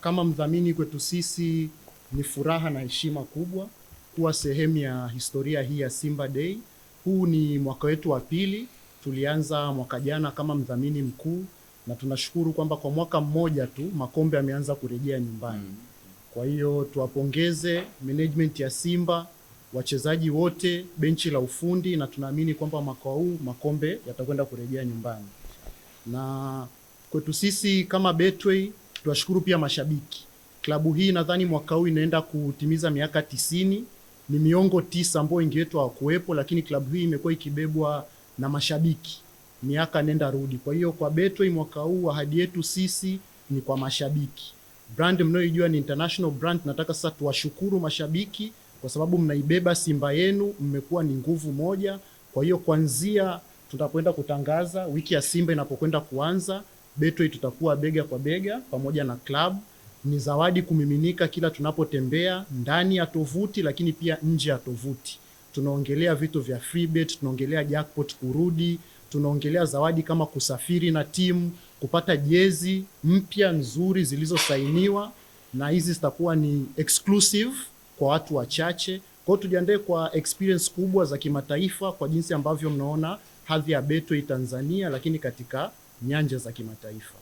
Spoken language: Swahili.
Kama mdhamini kwetu sisi ni furaha na heshima kubwa kuwa sehemu ya historia hii ya Simba Day. Huu ni mwaka wetu wa pili, tulianza mwaka jana kama mdhamini mkuu na tunashukuru kwamba kwa mwaka mmoja tu makombe yameanza kurejea nyumbani. Kwa hiyo tuwapongeze management ya Simba, wachezaji wote, benchi la ufundi, na tunaamini kwamba mwaka huu makombe yatakwenda kurejea nyumbani. Na kwetu sisi kama Betway tuwashukuru pia mashabiki. Klabu hii nadhani mwaka huu inaenda kutimiza miaka 90. Ni miongo 9 ambayo wengi wetu hawakuwepo, lakini klabu hii imekuwa ikibebwa na mashabiki miaka nenda rudi. Kwa hiyo kwa Betway mwaka huu ahadi yetu sisi ni kwa mashabiki. Brand mnayoijua ni international brand. Nataka sasa tuwashukuru mashabiki kwa sababu mnaibeba Simba yenu, mmekuwa ni nguvu moja. Kwa hiyo kuanzia tutakwenda kutangaza wiki ya Simba inapokwenda kuanza, Betway tutakuwa bega kwa bega pamoja na club. Ni zawadi kumiminika kila tunapotembea ndani ya tovuti, lakini pia nje ya tovuti. Tunaongelea vitu vya free bet, tunaongelea jackpot kurudi, tunaongelea zawadi kama kusafiri na timu, kupata jezi mpya nzuri zilizosainiwa, na hizi zitakuwa ni exclusive kwa watu wachache. Kwa hiyo tujiandae kwa experience kubwa za kimataifa kwa jinsi ambavyo mnaona hadhi ya Betway Tanzania, lakini katika nyanja za kimataifa.